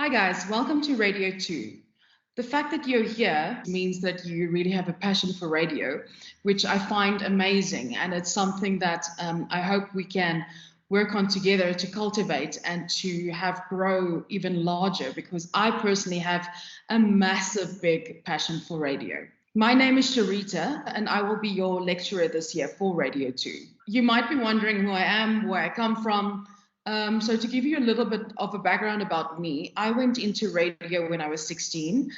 Hi guys, welcome to Radio 2. The fact that you're here means that you really have a passion for radio, which I find amazing. And it's something that I hope we can work on together to cultivate and to have grow even larger, because I personally have a massive, big passion for radio. My name is Sharita, and I will be your lecturer this year for Radio 2. You might be wondering who I am, where I come from. So to give you a little bit of a background about me, I went into radio when I was 16,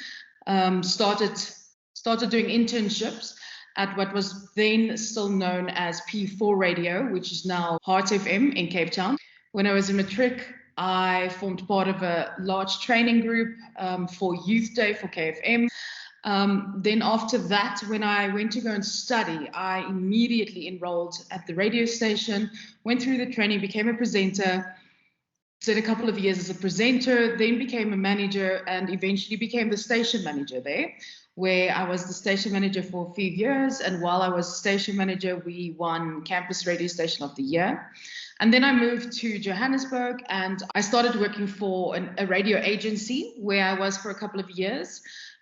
started doing internships at what was then still known as P4 Radio, which is now Heart FM in Cape Town. When I was in matric, I formed part of a large training group for Youth Day for KFM. Then after that, when I went to go and study, I immediately enrolled at the radio station, went through the training, became a presenter, did a couple of years as a presenter, then became a manager, and eventually became the station manager there, where I was the station manager for a few years. And while I was station manager, we won Campus Radio Station of the Year. And then I moved to Johannesburg and I started working for a radio agency where I was for a couple of years,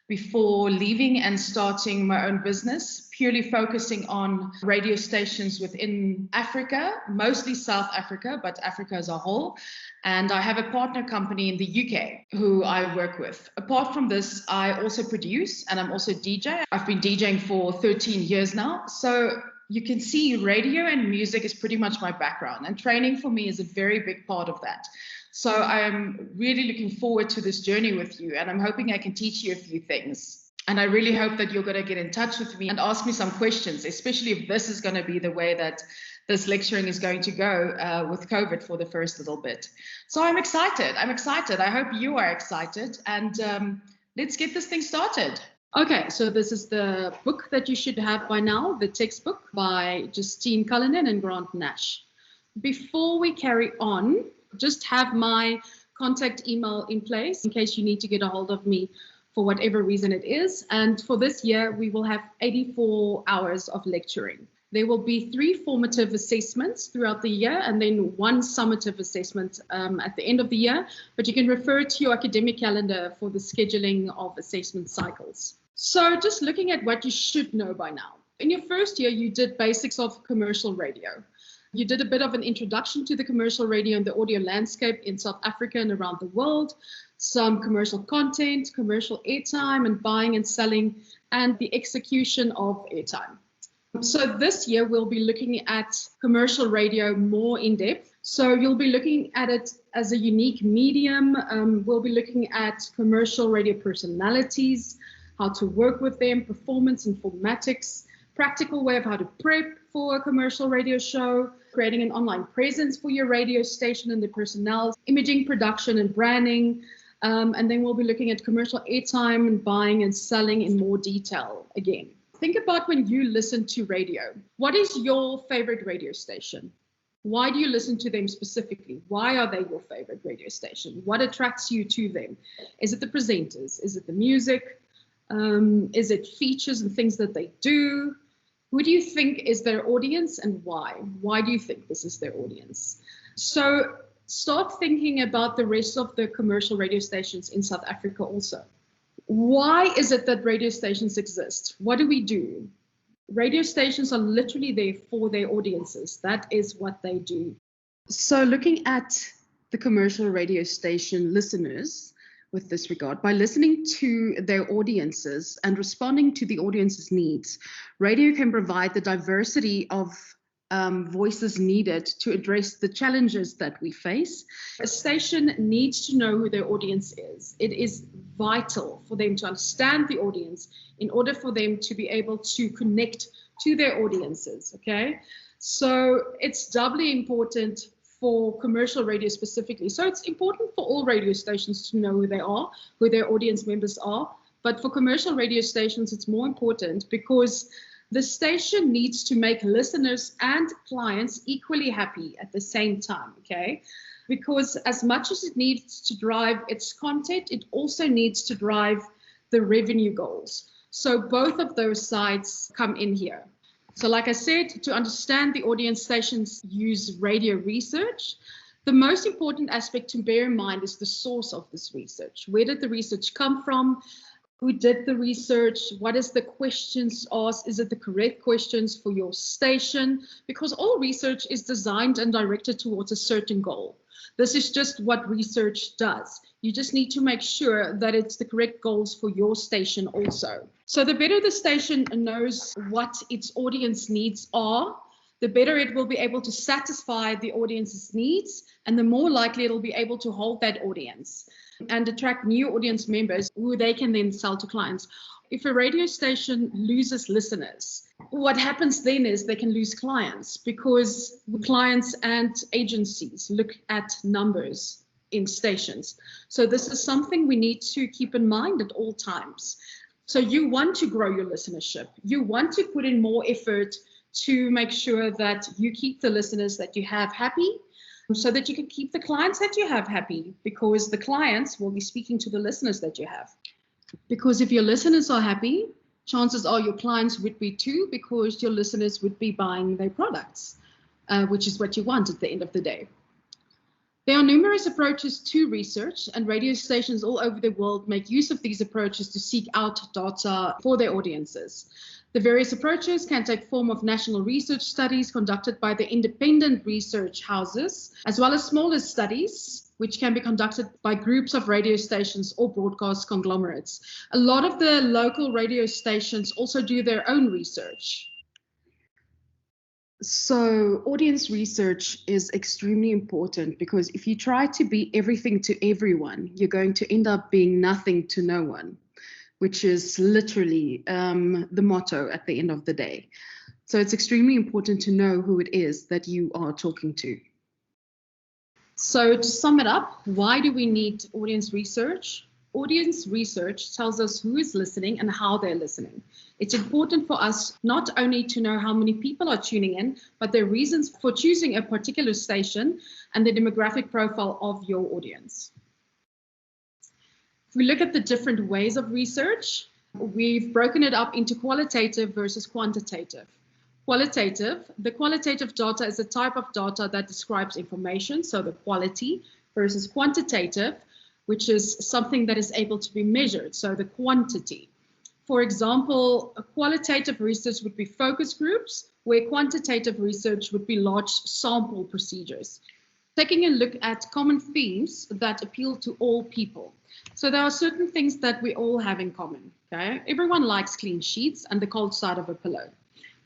before leaving and starting my own business, purely focusing on radio stations within Africa, mostly South Africa, but Africa as a whole. And I have a partner company in the UK who I work with. Apart from this, I also produce and I'm also DJ. I've been DJing for 13 years now. So you can see radio and music is pretty much my background, and training for me is a very big part of that. So I'm really looking forward to this journey with you, and I'm hoping I can teach you a few things. And I really hope that you're going to get in touch with me and ask me some questions, especially if this is going to be the way that this lecturing is going to go with COVID for the first little bit. So I'm excited. I hope you are excited, and let's get this thing started. Okay, so this is the book that you should have by now, the textbook by Justine Cullinan and Grant Nash. Before we carry on, just have my contact email in place in case you need to get a hold of me for whatever reason it is. And for this year, we will have 84 hours of lecturing. There will be 3 formative assessments throughout the year and then 1 summative assessment at the end of the year. But you can refer to your academic calendar for the scheduling of assessment cycles. So just looking at what you should know by now. In your first year, you did basics of commercial radio. You did a bit of an introduction to the commercial radio and the audio landscape in South Africa and around the world, some commercial content, commercial airtime and buying and selling, and the execution of airtime. So this year we'll be looking at commercial radio more in depth. So you'll be looking at it as a unique medium. We'll be looking at commercial radio personalities, how to work with them, performance and informatics, practical way of how to prep for a commercial radio show, creating an online presence for your radio station and the personnel, imaging, production and branding. And then we'll be looking at commercial airtime and buying and selling in more detail again. Think about when you listen to radio. What is your favorite radio station? Why do you listen to them specifically? Why are they your favorite radio station? What attracts you to them? Is it the presenters? Is it the music? Is it features and things that they do? Who do you think is their audience and why? Why do you think this is their audience? So start thinking about the rest of the commercial radio stations in South Africa also. Why is it that radio stations exist? What do we do? Radio stations are literally there for their audiences. That is what they do. So looking at the commercial radio station listeners with this regard, by listening to their audiences and responding to the audience's needs, radio can provide the diversity of voices needed to address the challenges that we face. A station needs to know who their audience is. It is vital for them to understand the audience in order for them to be able to connect to their audiences, okay? So it's doubly important for commercial radio specifically. So it's important for all radio stations to know who they are, who their audience members are. But for commercial radio stations, it's more important because the station needs to make listeners and clients equally happy at the same time, okay? Because as much as it needs to drive its content, it also needs to drive the revenue goals. So both of those sides come in here. So like I said, to understand the audience, stations use radio research The most important aspect to bear in mind is the source of this research. Where did the research come from? Who did the research? What is the questions asked? Is it the correct questions for your station? Because all research is designed and directed towards a certain goal. This is just what research does. You just need to make sure that it's the correct goals for your station also. So the better the station knows what its audience needs are, the better it will be able to satisfy the audience's needs, and the more likely it'll be able to hold that audience and attract new audience members who they can then sell to clients. If a radio station loses listeners, what happens then is they can lose clients, because clients and agencies look at numbers in stations. So this is something we need to keep in mind at all times. So you want to grow your listenership. You want to put in more effort to make sure that you keep the listeners that you have happy, so that you can keep the clients that you have happy, because the clients will be speaking to the listeners that you have. Because if your listeners are happy, chances are your clients would be too, because your listeners would be buying their products, which is what you want at the end of the day. There are numerous approaches to research, and radio stations all over the world make use of these approaches to seek out data for their audiences. The various approaches can take form of national research studies conducted by the independent research houses, as well as smaller studies, which can be conducted by groups of radio stations or broadcast conglomerates. A lot of the local radio stations also do their own research. So audience research is extremely important, because if you try to be everything to everyone, you're going to end up being nothing to no one, which is literally the motto at the end of the day. So it's extremely important to know who it is that you are talking to. So to sum it up, why do we need audience research? Audience research tells us who is listening and how they're listening. It's important for us not only to know how many people are tuning in, but their reasons for choosing a particular station and the demographic profile of your audience. If we look at the different ways of research, we've broken it up into qualitative versus quantitative. The qualitative data is a type of data that describes information, so the quality, versus quantitative, which is something that is able to be measured, so the quantity. For example, a qualitative research would be focus groups, where quantitative research would be large sample procedures, taking a look at common themes that appeal to all people. So there are certain things that we all have in common, okay? Everyone likes clean sheets and the cold side of a pillow.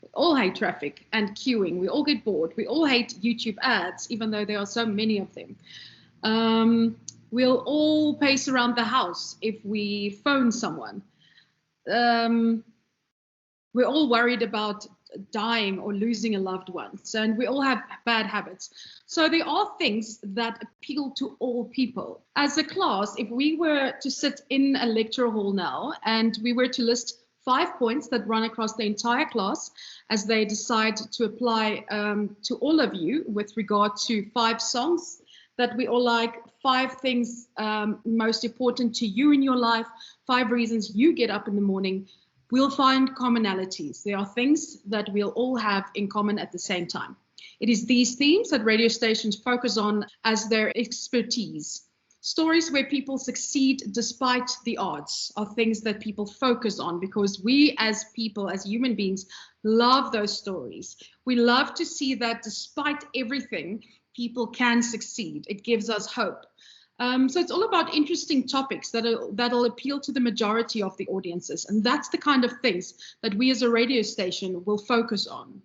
We all hate traffic and queuing. We all get bored. We all hate YouTube ads, even though there are so many of them. We'll all pace around the house if we phone someone. We're all worried about dying or losing a loved one. And we all have bad habits. So there are things that appeal to all people. As a class, if we were to sit in a lecture hall now and we were to list 5 points that run across the entire class as they decide to apply to all of you with regard to 5 songs that we all like, 5 things most important to you in your life, 5 reasons you get up in the morning, we'll find commonalities. There are things that we'll all have in common at the same time. It is these themes that radio stations focus on as their expertise. Stories where people succeed despite the odds are things that people focus on, because we as people, as human beings, love those stories. We love to see that despite everything, people can succeed. It gives us hope. So it's all about interesting topics that'll appeal to the majority of the audiences. And that's the kind of things that we as a radio station will focus on.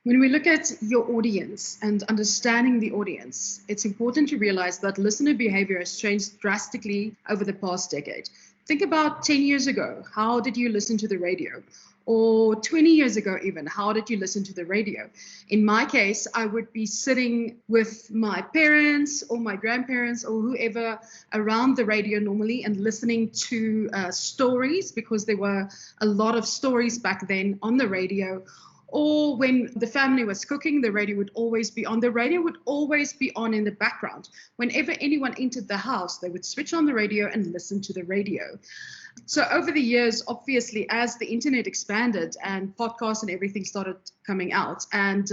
When we look at your audience and understanding the audience, it's important to realize that listener behavior has changed drastically over the past decade. Think about 10 years ago. How did you listen to the radio? Or 20 years ago even, how did you listen to the radio? In my case, I would be sitting with my parents or my grandparents or whoever around the radio normally and listening to stories, because there were a lot of stories back then on the radio. Or when the family was cooking, the radio would always be on. The radio would always be on in the background. Whenever anyone entered the house, they would switch on the radio and listen to the radio. So over the years, obviously, as the internet expanded and podcasts and everything started coming out, and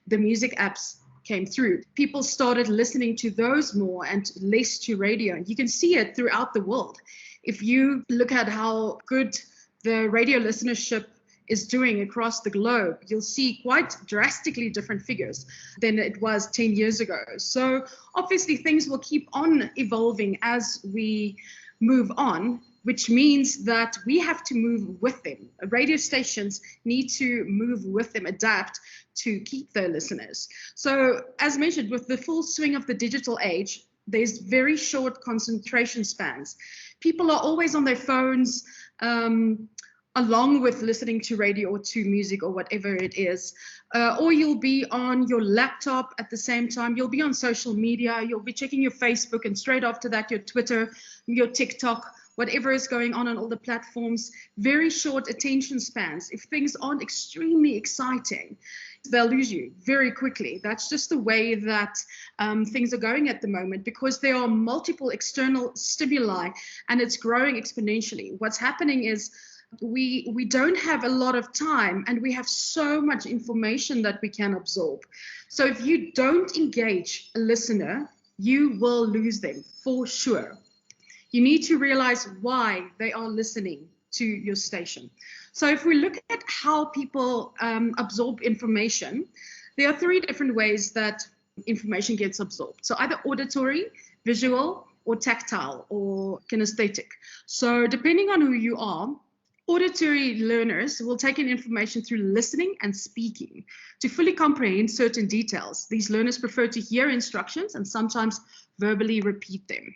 the music apps came through, people started listening to those more and less to radio. And you can see it throughout the world. If you look at how good the radio listenership is doing across the globe, you'll see quite drastically different figures than it was 10 years ago. So obviously things will keep on evolving as we move on, which means that we have to move with them. Radio stations need to move with them, adapt to keep their listeners. So as mentioned, with the full swing of the digital age, there's very short concentration spans. People are always on their phones, along with listening to radio or to music or whatever it is. Or you'll be on your laptop at the same time. You'll be on social media. You'll be checking your Facebook, and straight after that, your Twitter, your TikTok, whatever is going on all the platforms. Very short attention spans. If things aren't extremely exciting, they'll lose you very quickly. That's just the way that things are going at the moment, because there are multiple external stimuli and it's growing exponentially. What's happening is we don't have a lot of time, and we have so much information that we can absorb. So if you don't engage a listener, you will lose them for sure. You need to realize why they are listening to your station. So if we look at how people absorb information, there are 3 different ways that information gets absorbed. So either auditory, visual, or tactile, or kinesthetic. So depending on who you are, auditory learners will take in information through listening and speaking. To fully comprehend certain details, these learners prefer to hear instructions and sometimes verbally repeat them.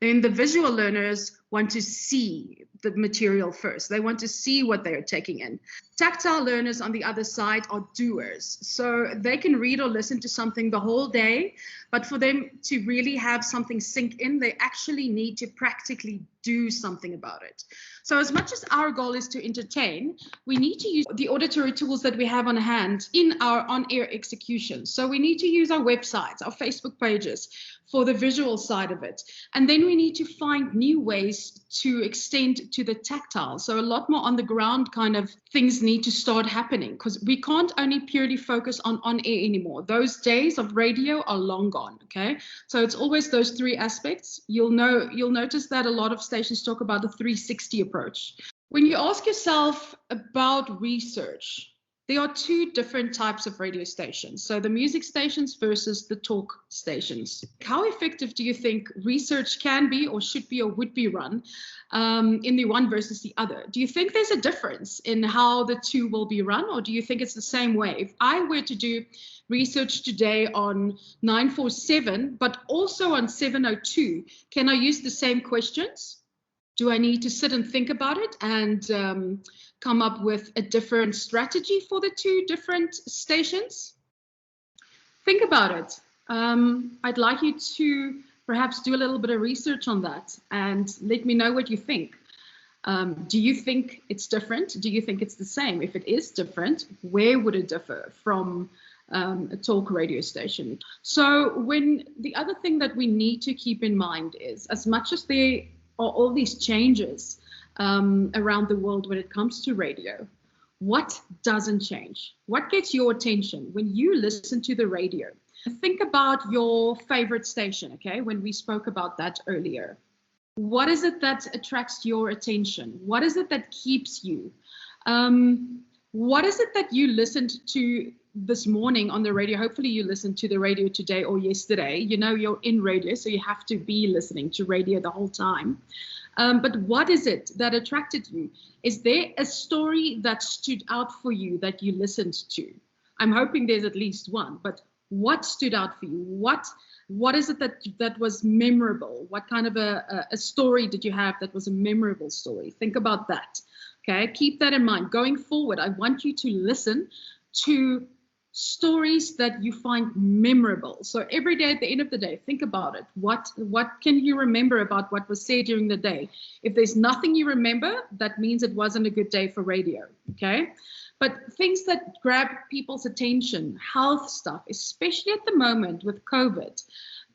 Then the visual learners want to see the material first. They want to see what they are taking in. Tactile learners, on the other side, are doers. So they can read or listen to something the whole day, but for them to really have something sink in, they actually need to practically do something about it. So as much as our goal is to entertain, we need to use the auditory tools that we have on hand in our on-air execution. So we need to use our websites, our Facebook pages for the visual side of it. And then we need to find new ways to extend to the tactile. So a lot more on the ground kind of things need to start happening, because we can't only purely focus on air anymore. Those days of radio are long gone, okay? So it's always those 3 aspects. You'll notice that a lot of stations talk about the 360 approach. When you ask yourself about research, there are 2 different types of radio stations. So the music stations versus the talk stations. How effective do you think research can be, or should be, or would be run in the one versus the other? Do you think there's a difference in how the 2 will be run, or do you think it's the same way? If I were to do research today on 947, but also on 702, can I use the same questions? Do I need to sit and think about it and come up with a different strategy for the 2 different stations? Think about it. I'd like you to perhaps do a little bit of research on that and let me know what you think. Do you think it's different? Do you think it's the same? If it is different, where would it differ from a talk radio station? So the other thing that we need to keep in mind is, as much as there are all these changes around the world when it comes to radio, what doesn't change? What gets your attention when you listen to the radio? Think about your favorite station, okay? When we spoke about that earlier. What is it that attracts your attention? What is it that keeps you? What is it that you listened to this morning on the radio? Hopefully you listened to the radio today or yesterday. You know, you're in radio, so you have to be listening to radio the whole time. But what is it that attracted you? Is there a story that stood out for you that you listened to? I'm hoping there's at least one, but what stood out for you? What is it that was memorable? What kind of a story did you have that was a memorable story? Think about that. Okay, keep that in mind. Going forward, I want you to listen to stories that you find memorable. So every day at the end of the day, think about it. What can you remember about what was said during the day? If there's nothing you remember, that means it wasn't a good day for radio, okay? But things that grab people's attention, health stuff, especially at the moment with COVID,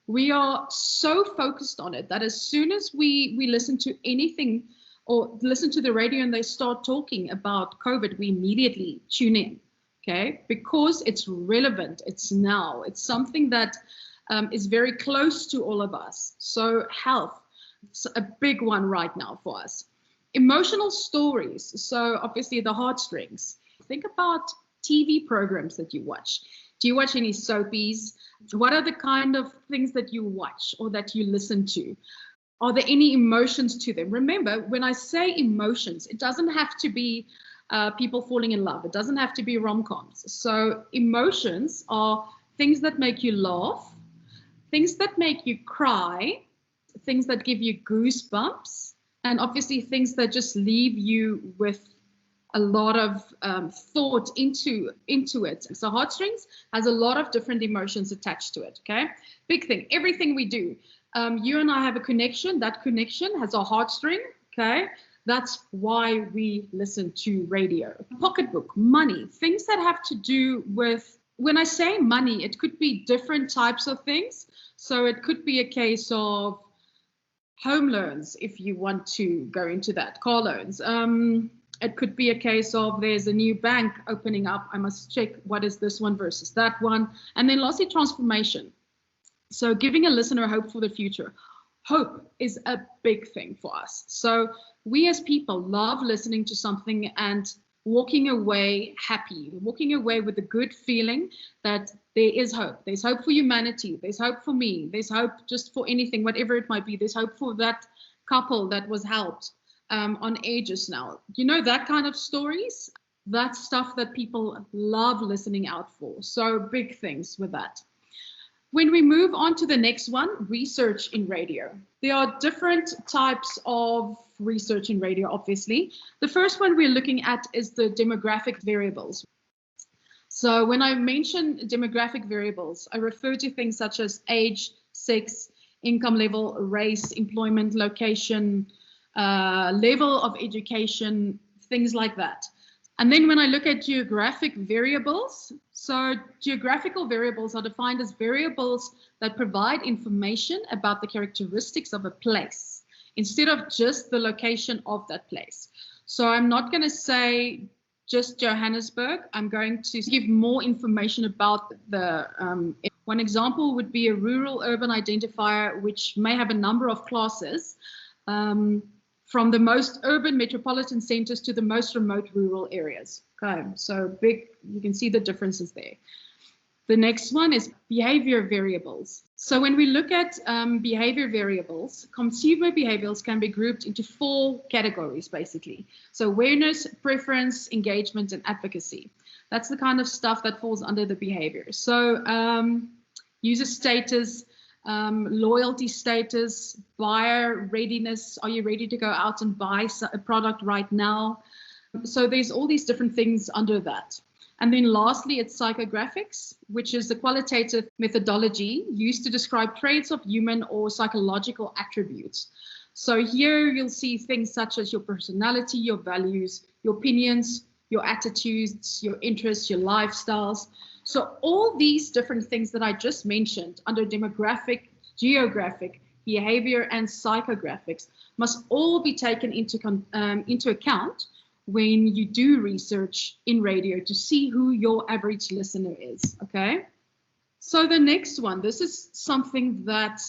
we are so focused on it that as soon as we listen to anything or listen to the radio and they start talking about COVID, we immediately tune in. okay? Because it's relevant, it's now, it's something that is very close to all of us. So health, it's a big one right now for us. Emotional stories, so obviously the heartstrings. Think about TV programs that you watch. Do you watch any soapies? What are the kind of things that you watch or that you listen to? Are there any emotions to them? Remember, when I say emotions, it doesn't have to be people falling in love. It doesn't have to be rom-coms. So emotions are things that make you laugh, things that make you cry, things that give you goosebumps, and obviously things that just leave you with a lot of thought into it. So heartstrings has a lot of different emotions attached to it, okay? Big thing, everything we do. You and I have a connection. That connection has a heartstring, okay? That's why we listen to radio. Pocketbook, money, things that have to do with, when I say money, it could be different types of things. So it could be a case of home loans, if you want to go into that, car loans. It could be a case of there's a new bank opening up. I must check what is this one versus that one. And then lastly, transformation. So giving a listener hope for the future. Hope is a big thing for us. So we as people love listening to something and walking away happy, walking away with a good feeling that there is hope. There's hope for humanity. There's hope for me. There's hope just for anything, whatever it might be. There's hope for that couple that was helped on ages now. You know, that kind of stories, that's stuff that people love listening out for. So big things with that. When we move on to the next one, research in radio. There are different types of research in radio, obviously. The first one we're looking at is the demographic variables. So when I mention demographic variables, I refer to things such as age, sex, income level, race, employment, location, level of education, things like that. And then when I look at geographic variables, so geographical variables are defined as variables that provide information about the characteristics of a place instead of just the location of that place. So I'm not going to say just Johannesburg. I'm going to give more information about the one example would be a rural urban identifier, which may have a number of classes. From the most urban metropolitan centers to the most remote rural areas. Okay, so big, you can see the differences there. The next one is behavior variables. So when we look at behavior variables, consumer behaviors can be grouped into 4 categories, basically. So awareness, preference, engagement, and advocacy. That's the kind of stuff that falls under the behavior. So user status, loyalty status, buyer readiness. Are you ready to go out and buy a product right now? So there's all these different things under that. And then lastly, it's psychographics, which is the qualitative methodology used to describe traits of human or psychological attributes. So here you'll see things such as your personality, your values, your opinions, your attitudes, your interests, your lifestyles. So all these different things that I just mentioned under demographic, geographic, behavior, and psychographics must all be taken into account when you do research in radio to see who your average listener is, okay? So the next one, this is something that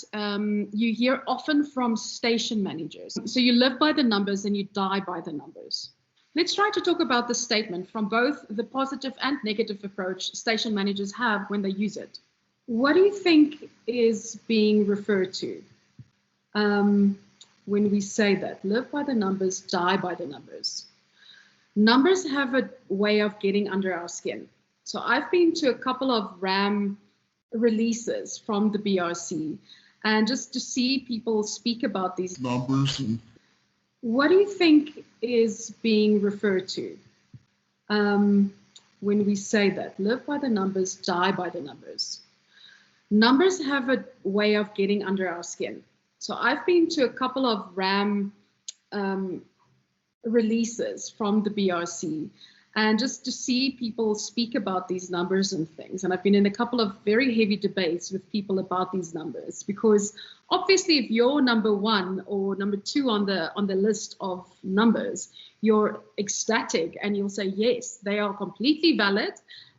you hear often from station managers. So you live by the numbers and you die by the numbers. Let's try to talk about the statement from both the positive and negative approach station managers have when they use it. What do you think is being referred to when we say that? Live by the numbers, die by the numbers. Numbers have a way of getting under our skin. So I've been to a couple of RAM releases from the BRC, and just to see people speak about these numbers. What do you think is being referred to when we say that? Live by the numbers, die by the numbers. Numbers have a way of getting under our skin. So I've been to a couple of RAM releases from the BRC, and just to see people speak about these numbers and things. And I've been in a couple of very heavy debates with people about these numbers, because obviously if you're number one or number two on the list of numbers, you're ecstatic and you'll say, yes, they are completely valid.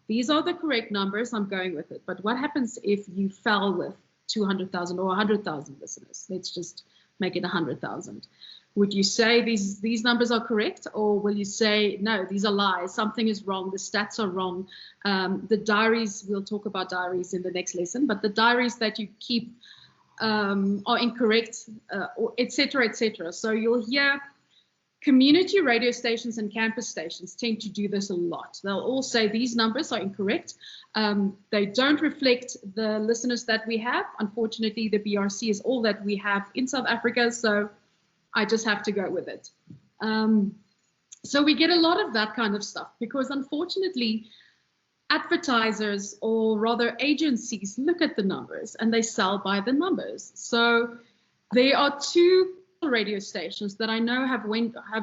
These are the correct numbers. I'm going with it. But what happens if you fell with 200,000 or 100,000 listeners? Let's just make it 100,000. Would you say these numbers are correct, or will you say, no, these are lies, something is wrong, the stats are wrong? The diaries, we'll talk about diaries in the next lesson, but the diaries that you keep are incorrect, et cetera, et cetera. So you'll hear community radio stations and campus stations tend to do this a lot. They'll all say these numbers are incorrect. They don't reflect the listeners that we have. Unfortunately, the BRC is all that we have in South Africa, so I just have to go with it. So we get a lot of that kind of stuff because unfortunately, advertisers, or rather agencies, look at the numbers and they sell by the numbers. So there are two radio stations that I know have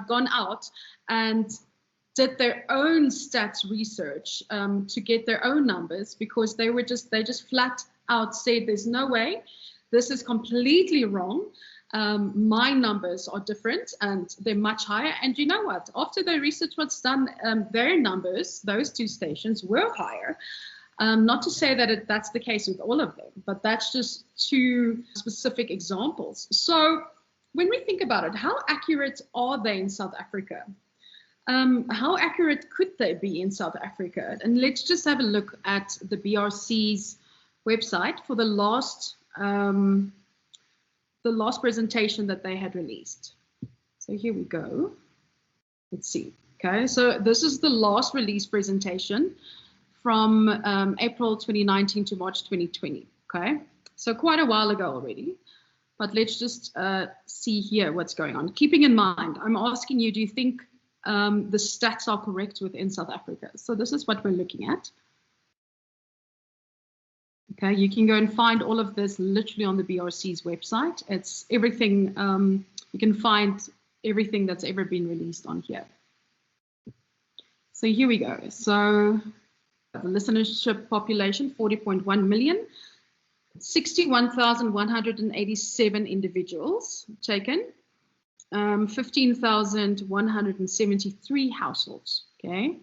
gone out and did their own stats research to get their own numbers, because they just flat out said there's no way, this is completely wrong. My numbers are different and they're much higher. And you know what? After the research was done, their numbers, those two stations, were higher. Not to say that that's the case with all of them, but that's just two specific examples. So when we think about it, how accurate are they in South Africa? How accurate could they be in South Africa? And let's just have a look at the BRC's website for the last presentation that they had released. So here we go. Let's see. Okay, so this is the last release presentation from April 2019 to March 2020. Okay, so quite a while ago already. But let's just see here what's going on. Keeping in mind, I'm asking you, do you think the stats are correct within South Africa? So this is what we're looking at. Okay, you can go and find all of this literally on the BRC's website. It's everything, you can find everything that's ever been released on here. So here we go. So the listenership population, 40.1 million, 61,187 individuals taken, 15,173 households, okay?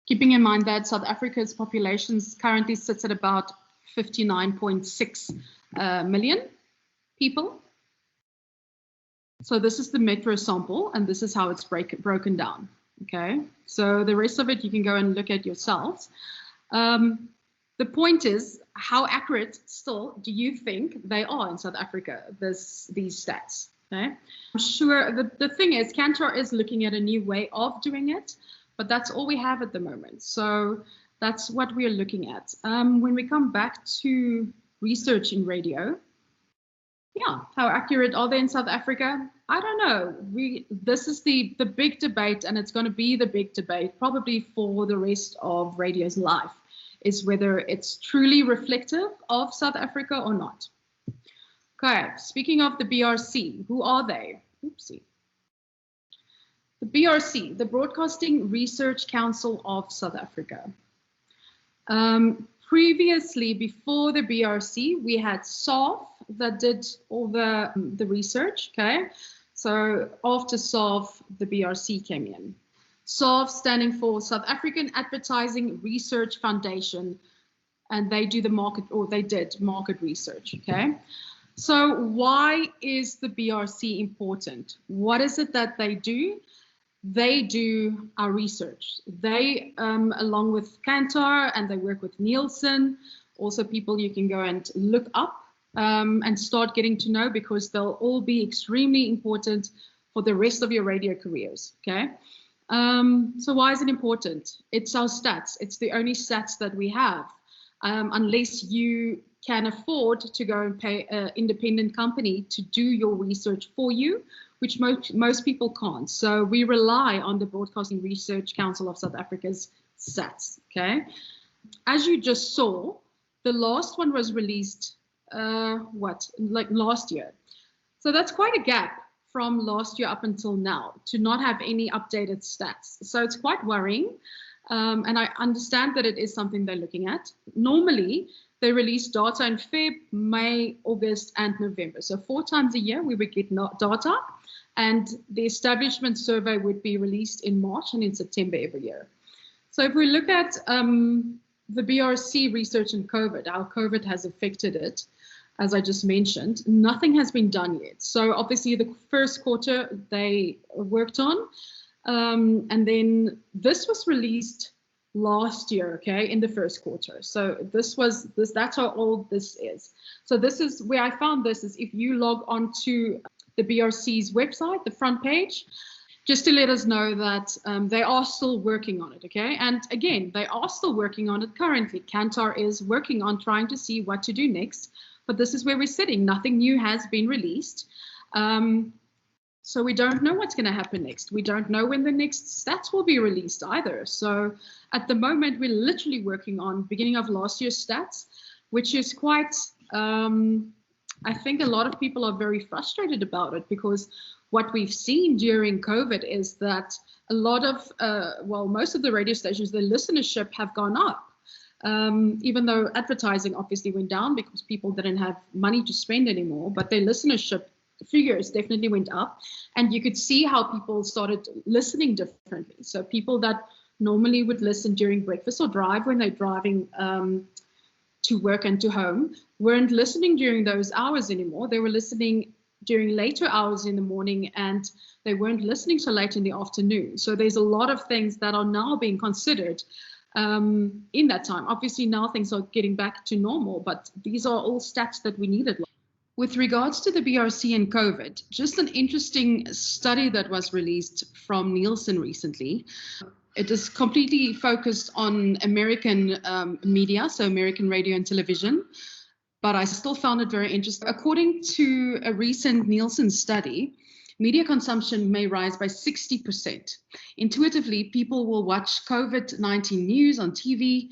Keeping in mind that South Africa's population currently sits at about 59.6 million people. So this is the metro sample, and this is how it's broken down, okay? So the rest of it you can go and look at yourselves. The point is, how accurate still do you think they are in South Africa, these stats, okay? I'm sure the thing is, Kantar is looking at a new way of doing it, but that's all we have at the moment. So that's what we're looking at. When we come back to research in radio, yeah, how accurate are they in South Africa? I don't know. This is the big debate, and it's going to be the big debate probably for the rest of radio's life, is whether it's truly reflective of South Africa or not. Okay, speaking of the BRC, who are they? Oopsie. The BRC, the Broadcasting Research Council of South Africa. Previously, before the BRC, we had SARF that did all the research, okay? So after SARF, the BRC came in. SARF standing for South African Advertising Research Foundation, and they do the market, or they did market research, okay? So why is the BRC important? What is it that they do? They do our research. They, along with Kantar, and they work with Nielsen, also people you can go and look up and start getting to know, because they'll all be extremely important for the rest of your radio careers, okay? So why is it important? It's our stats. It's the only stats that we have. Unless you can afford to go and pay an independent company to do your research for you, which most people can't. So we rely on the Broadcasting Research Council of South Africa's stats, okay? As you just saw, the last one was released, like last year. So that's quite a gap from last year up until now to not have any updated stats. So it's quite worrying. And I understand that it is something they're looking at. Normally, they release data in Feb, May, August, and November. So 4 times a year, we would get data. And the establishment survey would be released in March and in September every year. So if we look at the BRC research in COVID, how COVID has affected it, as I just mentioned, nothing has been done yet. So obviously the first quarter they worked on, and then this was released last year, okay, in the first quarter. So that's how old this is. So this is where I found this is if you log on to the BRC's website, the front page, just to let us know that they are still working on it, okay? And again, they are still working on it currently. Kantar is working on trying to see what to do next, but this is where we're sitting. Nothing new has been released. So we don't know what's going to happen next. We don't know when the next stats will be released either. So at the moment, we're literally working on beginning of last year's stats, which is quite, I think a lot of people are very frustrated about it because what we've seen during COVID is that a lot of, most of the radio stations, their listenership have gone up. Even though advertising obviously went down because people didn't have money to spend anymore, but their listenership figures definitely went up, and you could see how people started listening differently. So people that normally would listen during breakfast or drive when they're driving to work and to home weren't listening during those hours anymore. They were listening during later hours in the morning, and they weren't listening so late in the afternoon. So there's a lot of things that are now being considered in that time. Obviously now things are getting back to normal, but these are all stats that we needed. With regards to the BRC and COVID, just an interesting study that was released from Nielsen recently. It is completely focused on American media, so American radio and television, but I still found it very interesting. According to a recent Nielsen study, media consumption may rise by 60%. Intuitively, people will watch COVID-19 news on TV,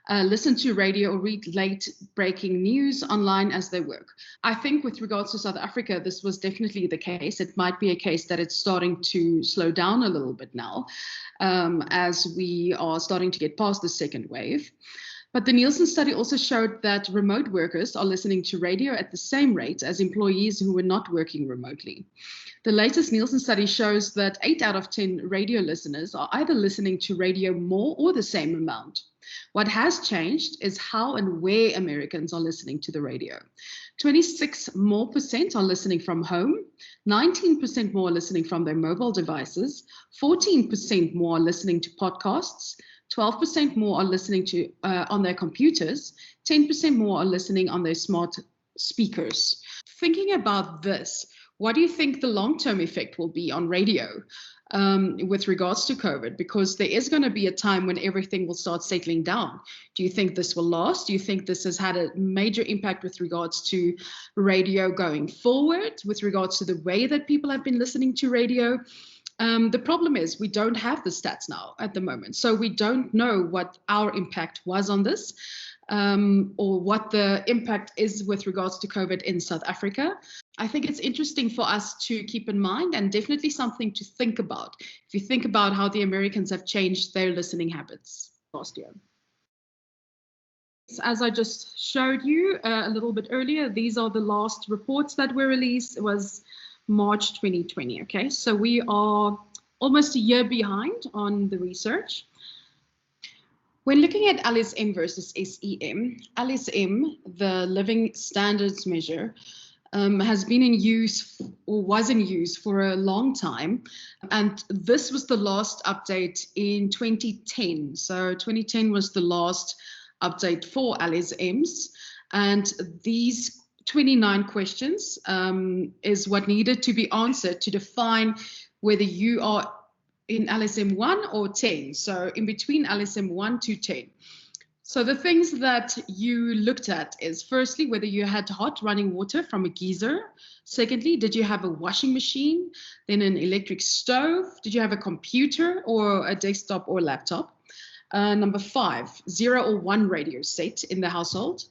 listen to radio or read late breaking news online as they work. I think with regards to South Africa, this was definitely the case. It might be a case that it's starting to slow down a little bit now as we are starting to get past the second wave. But the Nielsen study also showed that remote workers are listening to radio at the same rate as employees who were not working remotely. The latest Nielsen study shows that 8 out of 10 radio listeners are either listening to radio more or the same amount. What has changed is how and where Americans are listening to the radio. 26% more are listening from home, 19% more are listening from their mobile devices, 14% more are listening to podcasts, 12% more are listening to on their computers, 10% more are listening on their smart speakers. Thinking about this, what do you think the long-term effect will be on radio with regards to COVID? Because there is going to be a time when everything will start settling down. Do you think this will last? Do you think this has had a major impact with regards to radio going forward, with regards to the way that people have been listening to radio? The problem is we don't have the stats now at the moment. So we don't know what our impact was on this or what the impact is with regards to COVID in South Africa. I think it's interesting for us to keep in mind and definitely something to think about. If you think about how the Americans have changed their listening habits last year. As I just showed you a little bit earlier, these are the last reports that were released. It was March 2020, okay? So we are almost a year behind on the research. When looking at LSM versus SEM, LSM, the Living Standards Measure, has been in use or was in use for a long time. And this was the last update in 2010. So 2010 was the last update for LSMs. And these 29 questions is what needed to be answered to define whether you are in LSM 1 or 10. So in between LSM 1 to 10. So the things that you looked at is firstly, whether you had hot running water from a geyser. Secondly, did you have a washing machine? Then an electric stove? Did you have a computer or a desktop or laptop? Number 5, 0 or 1 radio set in the household.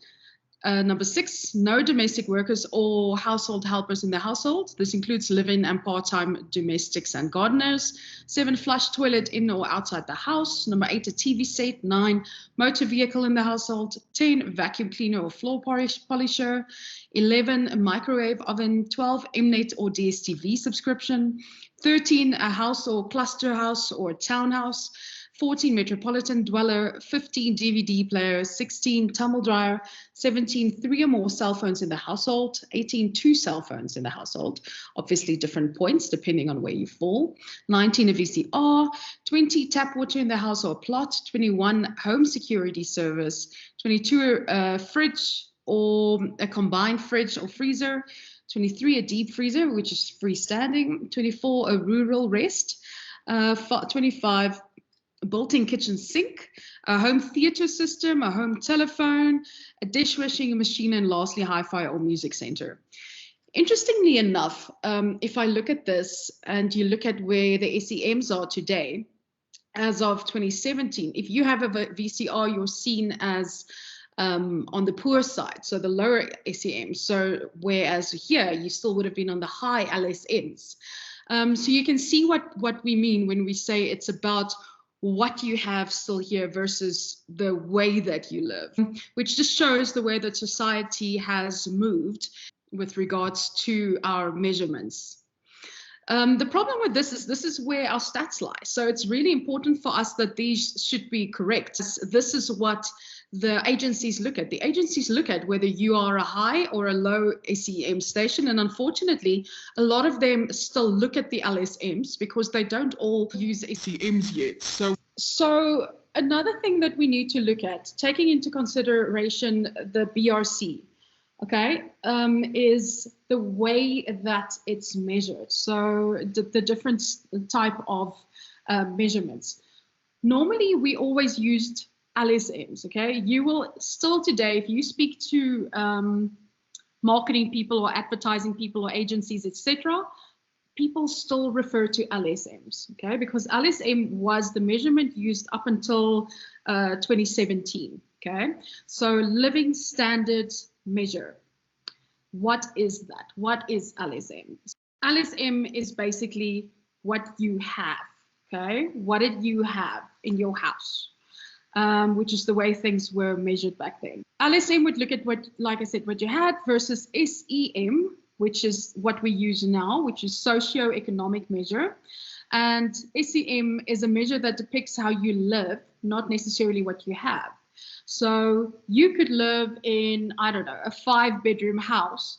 Number 6, no domestic workers or household helpers in the household. This includes live-in and part-time domestics and gardeners. 7, flush toilet in or outside the house. Number 8, a TV set. 9, motor vehicle in the household. 10, vacuum cleaner or floor polisher. 11, a microwave oven. 12, Mnet or DSTV subscription. 13, a house or cluster house or townhouse. 14, metropolitan dweller. 15, DVD player. 16, tumble dryer. 17, 3 or more cell phones in the household. 18, 2 cell phones in the household. Obviously different points depending on where you fall. 19, a VCR. 20, tap water in the house or plot. 21, home security service. 22, a fridge or a combined fridge or freezer. 23, a deep freezer, which is freestanding. 24, a rural rest. 25, a built-in kitchen sink, a home theater system, a home telephone, a dishwashing machine, and lastly, hi-fi or music center. Interestingly enough, if I look at this and you look at where the SEMs are today, as of 2017, if you have a VCR, you're seen as on the poor side, so the lower SEM. So whereas here, you still would have been on the high LSMs. So you can see what we mean when we say it's about what you have still here versus the way that you live, which just shows the way that society has moved with regards to our measurements. The problem with this is where our stats lie. So it's really important for us that these should be correct. This is what the agencies look at. The agencies look at whether you are a high or a low SEM station. And unfortunately, a lot of them still look at the LSMs because they don't all use SEMs yet. So another thing that we need to look at, taking into consideration the BRC, okay, is the way that it's measured. So the different type of measurements. Normally, we always used LSMs, okay? You will still today, if you speak to marketing people or advertising people or agencies, etc., people still refer to LSMs, okay? Because LSM was the measurement used up until 2017, okay? So living standard measure. What is that? What is LSM? LSM is basically what you have, okay? What did you have in your house? Which is the way things were measured back then. LSM would look at what, like I said, what you had versus SEM, which is what we use now, which is socio-economic measure. And SEM is a measure that depicts how you live, not necessarily what you have. So you could live in, I don't know, a 5-bedroom house,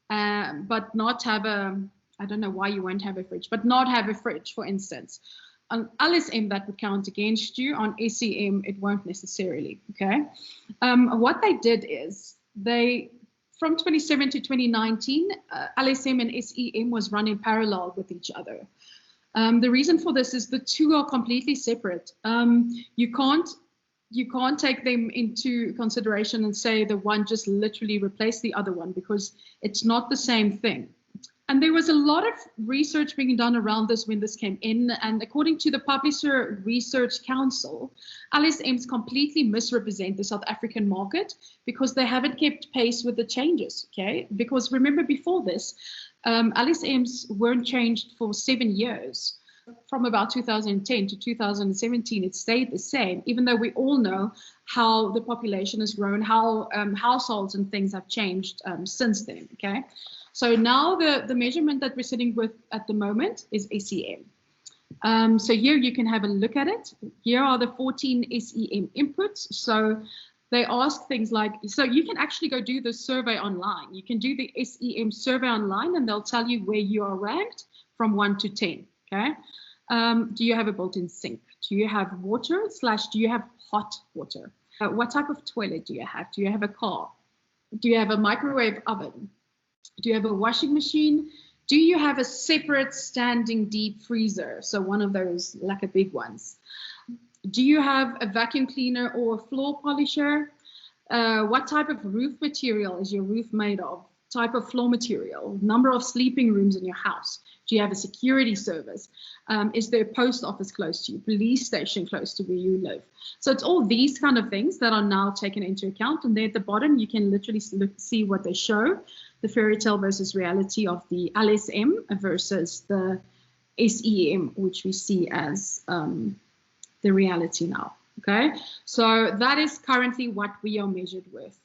but not have I don't know why you won't have a fridge, but not have a fridge, for instance. On LSM, that would count against you. On SEM, it won't necessarily, okay? What they did is from 2017 to 2019, LSM and SEM was running parallel with each other. The reason for this is the two are completely separate. You can't take them into consideration and say the one just literally replaced the other one because it's not the same thing. And there was a lot of research being done around this when this came in. And according to the Publisher Research Council, LSMs completely misrepresent the South African market because they haven't kept pace with the changes, okay? Because remember before this, LSMs weren't changed for 7 years. From about 2010 to 2017, it stayed the same, even though we all know how the population has grown, how households and things have changed since then, okay? So now the measurement that we're sitting with at the moment is SEM. So here you can have a look at it. Here are the 14 SEM inputs. So they ask things like, so you can actually go do the survey online. You can do the SEM survey online and they'll tell you where you are ranked from 1 to 10, okay? Do you have a built-in sink? Do you have water / do you have hot water? What type of toilet do you have? Do you have a car? Do you have a microwave oven? Do you have a washing machine? Do you have a separate standing deep freezer? So one of those, like a big ones. Do you have a vacuum cleaner or a floor polisher? What type of roof material is your roof made of? Type of floor material? Number of sleeping rooms in your house? Do you have a security service? Is there a post office close to you? Police station close to where you live? So it's all these kind of things that are now taken into account. And there at the bottom, you can literally see what they show, the fairy tale versus reality of the LSM versus the SEM, which we see as the reality now. Okay, so that is currently what we are measured with.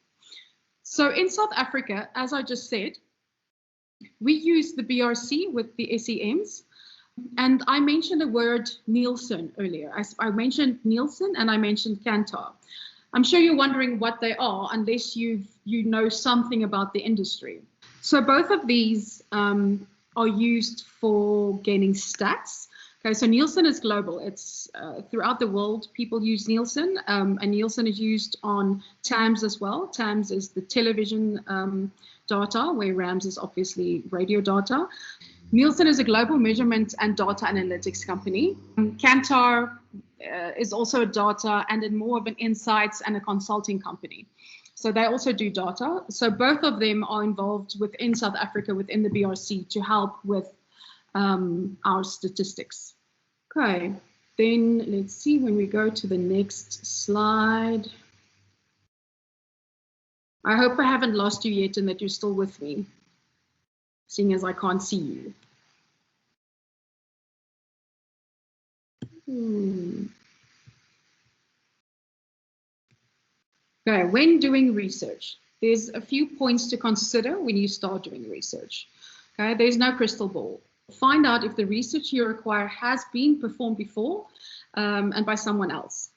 So in South Africa, as I just said, we use the BRC with the SEMs. And I mentioned the word Nielsen earlier. I mentioned Nielsen and I mentioned Kantar. I'm sure you're wondering what they are unless you know something about the industry. So both of these are used for gaining stats. Okay, so Nielsen is global. It's throughout the world, people use Nielsen, and Nielsen is used on TAMS as well. TAMS is the television data, where RAMS is obviously radio data. Nielsen is a global measurement and data analytics company. Kantar is also a data and more of an insights and a consulting company. So they also do data. So both of them are involved within South Africa, within the BRC, to help with our statistics. Okay, then let's see when we go to the next slide. I hope I haven't lost you yet and that you're still with me, seeing as I can't see you. Okay, when doing research, there's a few points to consider when you start doing research. Okay, there's no crystal ball. Find out if the research you require has been performed before and by someone else.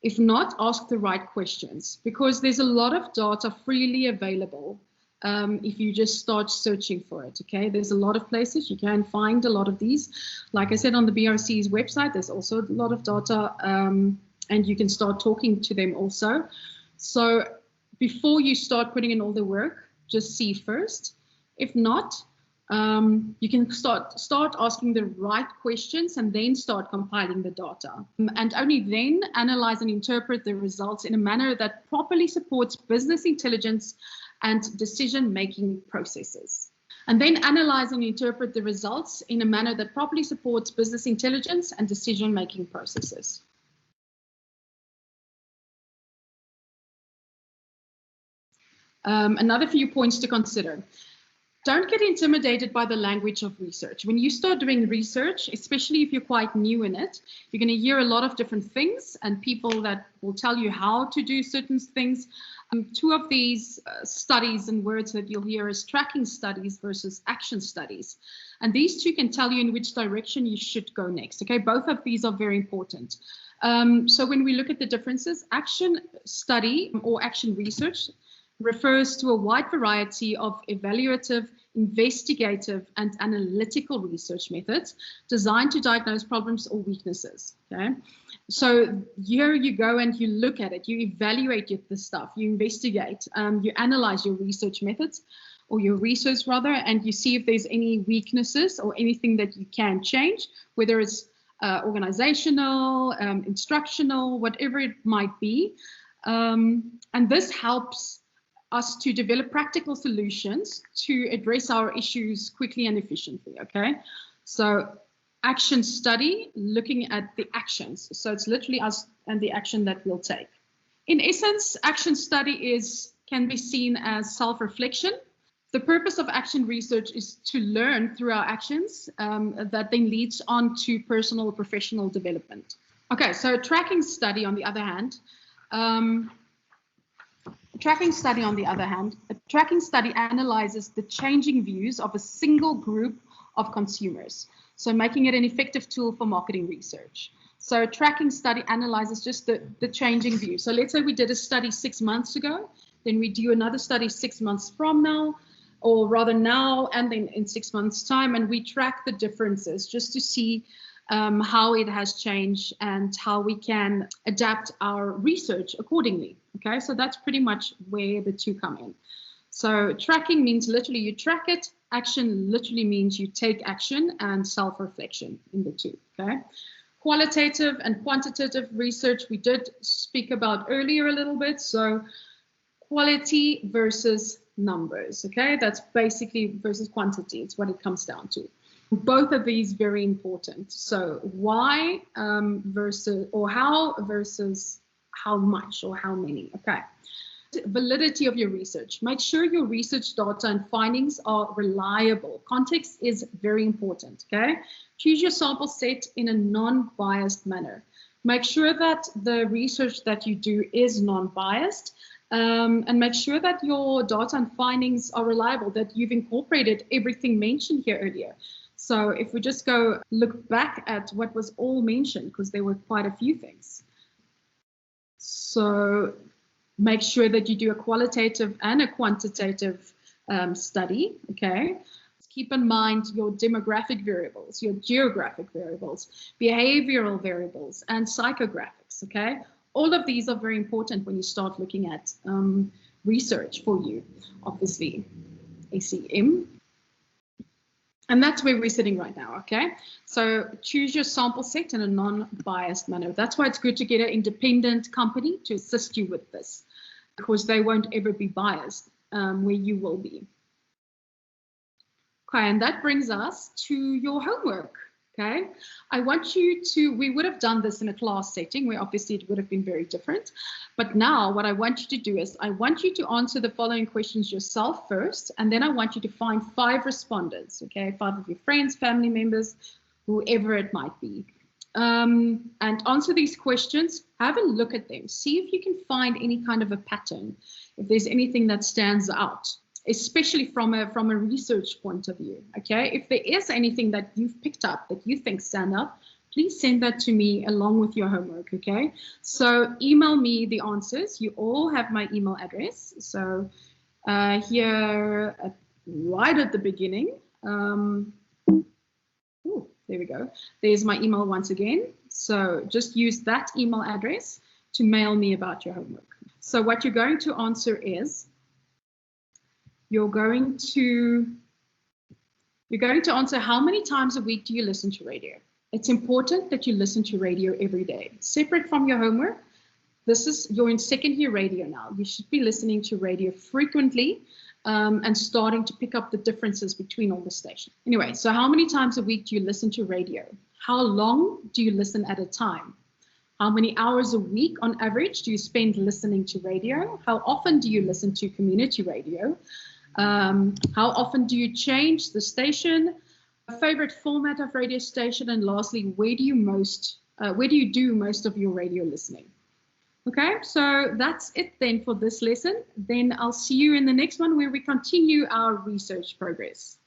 If not, ask the right questions, because there's a lot of data freely available if you just start searching for it. Okay, there's a lot of places you can find a lot of these. Like I said, on the BRC's website, there's also a lot of data, and you can start talking to them also. So before you start putting in all the work, just see first. If not, you can start asking the right questions and then start compiling the data. And only then analyze and interpret the results in a manner that properly supports business intelligence and decision-making processes. And then analyze and interpret the results in a manner that properly supports business intelligence and decision-making processes. Another few points to consider. Don't get intimidated by the language of research. When you start doing research, especially if you're quite new in it, you're going to hear a lot of different things and people that will tell you how to do certain things. Two of these studies and words that you'll hear is tracking studies versus action studies. And these two can tell you in which direction you should go next. Okay, both of these are very important. So when we look at the differences, action study or action research refers to a wide variety of evaluative, investigative, and analytical research methods designed to diagnose problems or weaknesses. Okay, so here you go and you look at it, you evaluate the stuff, you investigate, you analyze your research methods, or your research rather, and you see if there's any weaknesses or anything that you can change, whether it's organizational, instructional, whatever it might be. And this helps us to develop practical solutions to address our issues quickly and efficiently. Okay, so action study, looking at the actions. So it's literally us and the action that we'll take. In essence, action study can be seen as self-reflection. The purpose of action research is to learn through our actions that then leads on to personal or professional development. Okay, so tracking study on the other hand, a tracking study analyzes the changing views of a single group of consumers, so making it an effective tool for marketing research. So a tracking study analyzes just the changing views. So let's say we did a study 6 months ago, then we do another study 6 months from now, or rather now and then in 6 months' time, and we track the differences just to see how it has changed and how we can adapt our research accordingly. Okay, so that's pretty much where the two come in. So tracking means literally you track it. Action literally means you take action, and self-reflection in the two. Okay, qualitative and quantitative research we did speak about earlier a little bit. So quality versus numbers. Okay, that's basically versus quantity. It's what it comes down to. Both of these very important. So why versus, or how versus how much or how many. Okay. Validity of your research. Make sure your research data and findings are reliable. Context is very important. Okay. Choose your sample set in a non-biased manner. Make sure that the research that you do is non-biased. And make sure that your data and findings are reliable, that you've incorporated everything mentioned here earlier. So if we just go look back at what was all mentioned, because there were quite a few things. So make sure that you do a qualitative and a quantitative study, okay? Keep in mind your demographic variables, your geographic variables, behavioral variables, and psychographics, okay? All of these are very important when you start looking at research for you, obviously, ACM. And that's where we're sitting right now, okay? So choose your sample set in a non-biased manner. That's why it's good to get an independent company to assist you with this, because they won't ever be biased where you will be. Okay, and that brings us to your homework, okay? I want you to, we would have done this in a class setting where obviously it would have been very different. But now what I want you to do is I want you to answer the following questions yourself first, and then I want you to find 5 respondents, okay? 5 of your friends, family members, whoever it might be. And answer these questions, have a look at them, see if you can find any kind of a pattern, if there's anything that stands out, especially from a research point of view, okay? If there is anything that you've picked up that you think stand out, please send that to me along with your homework, okay? So email me the answers. You all have my email address. So here, right at the beginning, there we go. There's my email once again. So just use that email address to mail me about your homework. So what you're going to answer is, you're going to answer how many times a week do you listen to radio? It's important that you listen to radio every day. Separate from your homework, you're in second year radio now. You should be listening to radio frequently and starting to pick up the differences between all the stations. Anyway, so how many times a week do you listen to radio? How long do you listen at a time? How many hours a week on average do you spend listening to radio? How often do you listen to community radio? How often do you change the station? Favorite format of radio station? And lastly, where do you do most of your radio listening? Okay, so that's it then for this lesson. Then I'll see you in the next one where we continue our research progress.